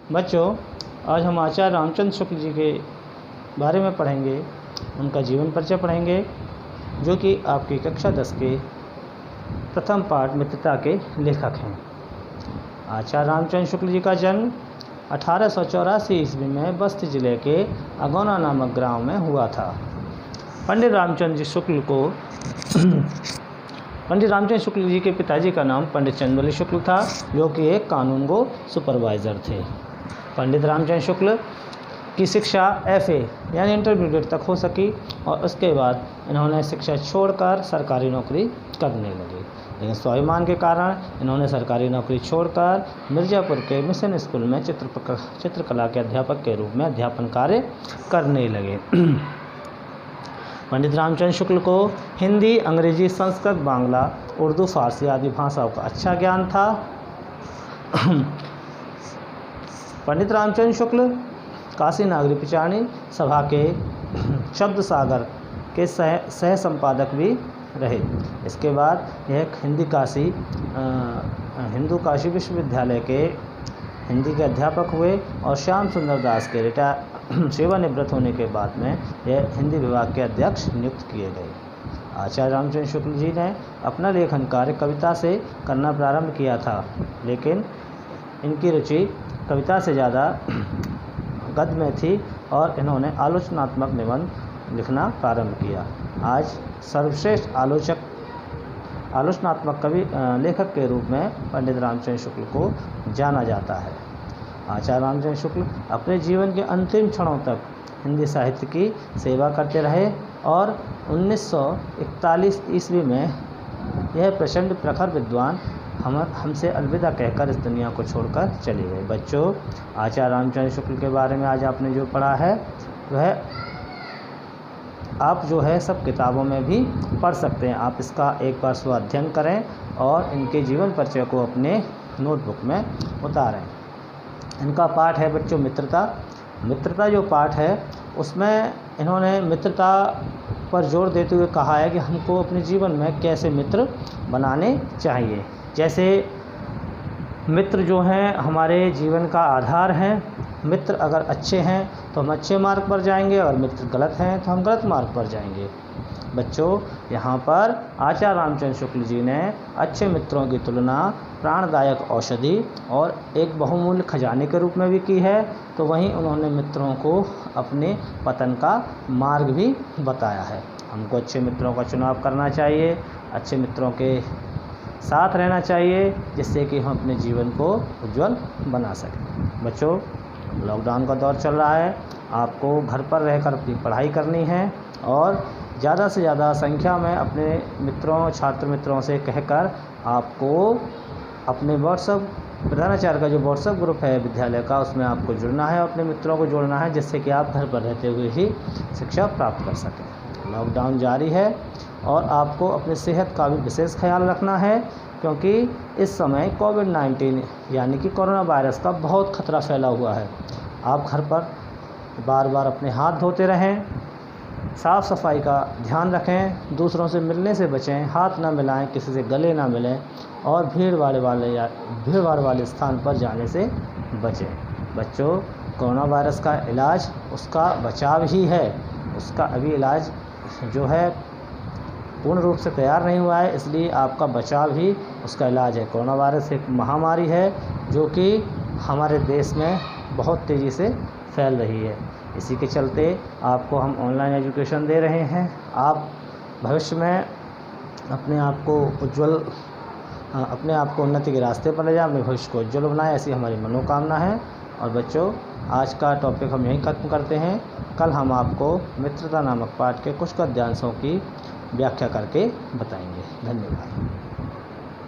बच्चों, आज हम आचार्य रामचंद्र शुक्ल जी के बारे में पढ़ेंगे। उनका जीवन परिचय पढ़ेंगे, जो कि आपकी कक्षा 10 के प्रथम पाठ मित्रता के लेखक हैं। आचार्य रामचंद्र शुक्ल जी का जन्म 1884 ईस्वी में बस्ती जिले के अगौना नामक गांव में हुआ था। पंडित रामचंद्र शुक्ल जी के पिताजी का नाम पंडित चंद्रबली शुक्ल था, जो कि एक कानूनगो सुपरवाइज़र थे। पंडित रामचंद्र शुक्ल की शिक्षा FA यानी इंटरमीडिएट तक हो सकी और उसके बाद इन्होंने शिक्षा छोड़कर सरकारी नौकरी करने लगे। लेकिन स्वाभिमान के कारण इन्होंने सरकारी नौकरी छोड़कर मिर्ज़ापुर के मिशन स्कूल में चित्रकला के अध्यापक के रूप में अध्यापन कार्य करने लगे। पंडित रामचंद्र शुक्ल को हिंदी, अंग्रेजी, संस्कृत, बांग्ला, उर्दू, फारसी आदि भाषाओं का अच्छा ज्ञान था। पंडित रामचंद्र शुक्ल काशी नागरी पिचानी सभा के शब्द सागर के सह संपादक भी रहे। इसके बाद यह हिंदू काशी विश्वविद्यालय के हिंदी के अध्यापक हुए और श्याम सुंदर दास के सेवानिवृत्त होने के बाद में यह हिंदी विभाग के अध्यक्ष नियुक्त किए गए। आचार्य रामचंद्र शुक्ल जी ने अपना लेखन कार्य कविता से करना प्रारंभ किया था, लेकिन इनकी रुचि कविता से ज़्यादा गद्य में थी और इन्होंने आलोचनात्मक निबंध लिखना प्रारंभ किया। आज सर्वश्रेष्ठ आलोचनात्मक लेखक के रूप में पंडित रामचंद्र शुक्ल को जाना जाता है। आचार्य रामचंद्र शुक्ल अपने जीवन के अंतिम क्षणों तक हिंदी साहित्य की सेवा करते रहे और 1941 ईस्वी में यह प्रचंड प्रखर विद्वान हमसे अलविदा कहकर इस दुनिया को छोड़कर चले गए। बच्चों, आचार्य रामचंद्र शुक्ल के बारे में आज आपने जो पढ़ा है वह आप सब किताबों में भी पढ़ सकते हैं। आप इसका एक बार स्वाध्ययन करें और इनके जीवन परिचय को अपने नोटबुक में उतारें। इनका पाठ है बच्चों मित्रता जो पाठ है उसमें इन्होंने मित्रता पर जोर देते हुए कहा है कि हमको अपने जीवन में कैसे मित्र बनाने चाहिए। जैसे मित्र जो हैं हमारे जीवन का आधार हैं। मित्र अगर अच्छे हैं तो हम अच्छे मार्ग पर जाएंगे और मित्र गलत हैं तो हम गलत मार्ग पर जाएंगे। बच्चों, यहाँ पर आचार्य रामचंद्र शुक्ल जी ने अच्छे मित्रों की तुलना प्राणदायक औषधि और एक बहुमूल्य खजाने के रूप में भी की है, तो वहीं उन्होंने मित्रों को अपने पतन का मार्ग भी बताया है। हमको अच्छे मित्रों का चुनाव करना चाहिए, अच्छे मित्रों के साथ रहना चाहिए, जिससे कि हम अपने जीवन को उज्जवल बना सकें। बच्चों, लॉकडाउन का दौर चल रहा है, आपको घर पर रहकर अपनी पढ़ाई करनी है और ज़्यादा से ज़्यादा संख्या में अपने छात्र मित्रों से कहकर आपको अपने प्रधानाचार्य का जो व्हाट्सएप ग्रुप है विद्यालय का, उसमें आपको जुड़ना है, अपने मित्रों को जोड़ना है, जिससे कि आप घर पर रहते हुए ही शिक्षा प्राप्त कर सकें। लॉकडाउन जारी है और आपको अपनी सेहत का भी विशेष ख्याल रखना है, क्योंकि इस समय कोविड-19 यानी कि कोरोना वायरस का बहुत खतरा फैला हुआ है। आप घर पर बार बार अपने हाथ धोते रहें, साफ़ सफाई का ध्यान रखें, दूसरों से मिलने से बचें, हाथ ना मिलाएं, किसी से गले ना मिलें और भीड़ भाड़ वाले स्थान पर जाने से बचें। बच्चों, कोरोना वायरस का इलाज उसका बचाव ही है, उसका अभी इलाज जो है पूर्ण रूप से तैयार नहीं हुआ है, इसलिए आपका बचाव ही उसका इलाज है। कोरोना वायरस एक महामारी है जो कि हमारे देश में बहुत तेज़ी से फैल रही है। इसी के चलते आपको हम ऑनलाइन एजुकेशन दे रहे हैं। आप भविष्य में अपने आप को उन्नति के रास्ते पर ले जाएं, अपने भविष्य को उज्ज्वल बनाएं, ऐसी हमारी मनोकामना है। और बच्चों, आज का टॉपिक हम यहीं खत्म करते हैं। कल हम आपको मित्रता नामक पाठ के कुछ गद्यांशों की व्याख्या करके बताएंगे। धन्यवाद।